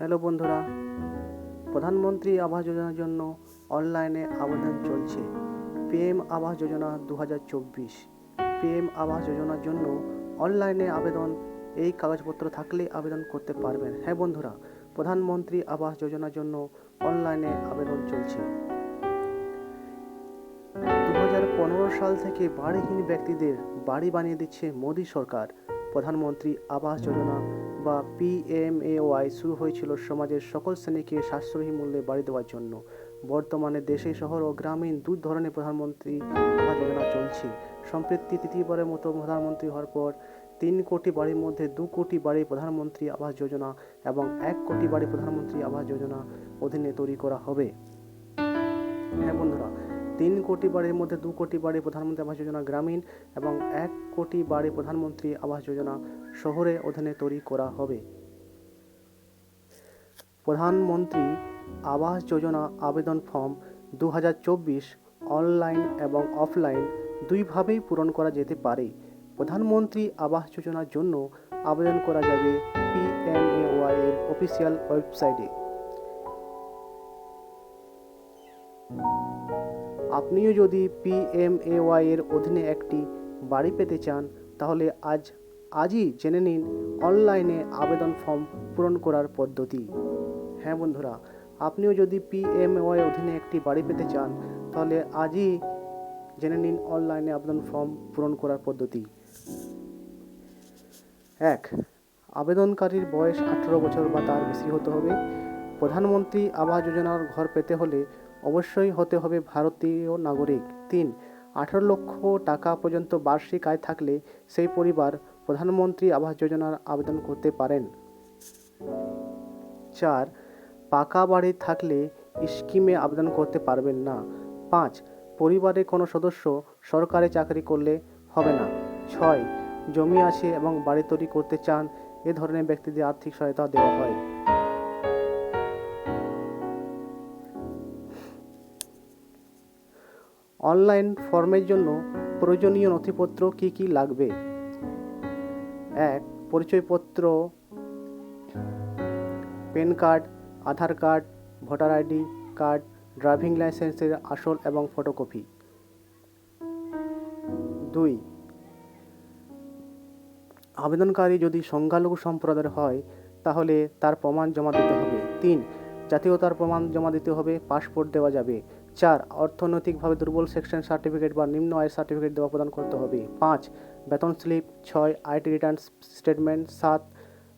Hello বন্ধুরা, প্রধানমন্ত্রী আবাস যোজনার জন্য অনলাইনে আবেদন চলছে। পিএম আবাস যোজনা 2024। পিএম আবাস যোজনার জন্য অনলাইনে আবেদন, এই কাগজপত্র থাকলে আবেদন করতে পারবেন। হ্যাঁ বন্ধুরা, প্রধানমন্ত্রী আবাস যোজনার জন্য অনলাইনে আবেদন চলছে। 2015 সাল থেকে বাড়িহীন ব্যক্তিদের বাড়ি বানিয়ে দিচ্ছে মোদী সরকার। প্রধানমন্ত্রী আবাস যোজনা বা PMAY শুরু হয়েছিল সমাজের সকল শ্রেণীকে সাশ্রয়ী মূল্যে বাড়ি দেওয়ার জন্য। বর্তমানে দেশে শহর ও গ্রামীণ দুই ধরনের প্রধানমন্ত্রী আবাস যোজনা চলছে। সম্প্রতি তৃতীয়বারের মতো প্রধানমন্ত্রী হওয়ার পর 3 কোটি বাড়ির মধ্যে 2 কোটি বাড়ি প্রধানমন্ত্রী আবাস যোজনা এবং 1 কোটি বাড়ি প্রধানমন্ত্রী আবাস যোজনা অধীনে তৈরি করা হবে। হ্যাঁ বন্ধুরা, 3 কোটি বাড়ির মধ্যে 2 কোটি বাড়ি প্রধানমন্ত্রী আবাস যোজনা গ্রামীণ এবং 1 কোটি বাড়ি প্রধানমন্ত্রী আবাস যোজনা শহরের অধীনে তৈরি করা হবে। প্রধানমন্ত্রী আবাস যোজনা আবেদন ফর্ম 2024 অনলাইন এবং অফলাইন দুইভাবেই পূরণ করা যেতে পারে। প্রধানমন্ত্রী আবাস যোজনার জন্য আবেদন করা যাবে PMAY এর অফিসিয়াল ওয়েবসাইটে। আপনিও যদি PMAY এর অধীনে একটি বাড়ি পেতে চান, তাহলে আজই জেনে নিন অনলাইনে আবেদন ফর্ম পূরণ করার পদ্ধতি। হ্যাঁ বন্ধুরা, আপনিও যদি PMAY এর অধীনে একটি বাড়ি পেতে চান, তাহলে আজই জেনে নিন অনলাইনে আবেদন ফর্ম পূরণ করার পদ্ধতি। 1. আবেদনকারীর বয়স 18 বছর বা তার বেশি হতে হবে। প্রধানমন্ত্রী আবাস যোজনার ঘর পেতে হলে অবশ্যই হতে হবে ভারতীয় নাগরিক। 3. 18 লক্ষ টাকা পর্যন্ত বার্ষিক আয় থাকলে সেই পরিবার প্রধানমন্ত্রী আবাস যোজনার আবেদন করতে পারেন। 4. পাকা বাড়ি থাকলে স্কিমে আবেদন করতে পারবেন না। 5. পরিবারের কোনো সদস্য সরকারি চাকরি করলে হবে না। 6. জমি আছে এবং বাড়ি তৈরি করতে চান, এ ধরনের ব্যক্তিদের আর্থিক সহায়তা দেওয়া হয়। অনলাইন ফর্মের জন্য প্রয়োজনীয় নথিপত্র কি কি লাগবে? 1. পরিচয়পত্র, PAN card, Aadhaar card, voter ID card, driving লাইসেন্সের আসল এবং ফটোকপি। 2. আবেদনকারী যদি সংখ্যালঘু সম্প্রদায়ের হয়, তাহলে তার প্রমাণ জমা দিতে হবে। 3. জাতীয়তার প্রমাণ জমা দিতে হবে, পাসপোর্ট দেওয়া যাবে। 4. অর্থনৈতিকভাবে দুর্বল সেকশন সার্টিফিকেট বা নিম্ন আয়ের সার্টিফিকেট দেওয়া প্রদান করতে হবে। 5. বেতন slip. 6. IT return statement. 7.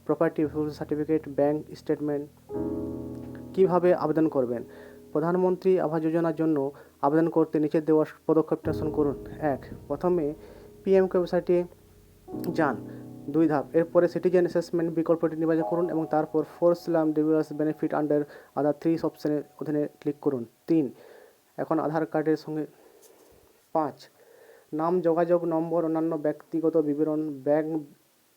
Property certificate, bank statement. কিভাবে আবেদন করবেন? প্রধানমন্ত্রী আবাস যোজনার জন্য আবেদন করতে নিচে দেওয়া পদক্ষেপটি অনুসরণ করুন। 1. প্রথমে PMK ওয়েবসাইটে যান। 2 ধাপ। এরপরে সিটিজেন অ্যাসেসমেন্ট বিকল্পটি নির্বাচন করুন এবং তারপর ডিভিউয়ার্স বেনিফিট আন্ডার আদার 3 অপশনের অধীনে ক্লিক করুন। 3. এখন আধার কার্ডের সঙ্গে। 5. নাম, যোগাযোগ নম্বর, অন্যান্য ব্যক্তিগত বিবরণ, ব্যাংক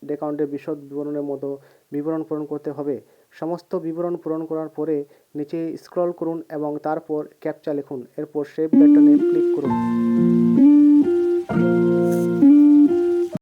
অ্যাকাউন্টের বিশদ বিবরণের মতো বিবরণ পূরণ করতে হবে। সমস্ত বিবরণ পূরণ করার পরে নিচে স্ক্রল করুন এবং তারপর ক্যাপচা লিখুন। এরপর সেভ বাটনে ক্লিক করুন।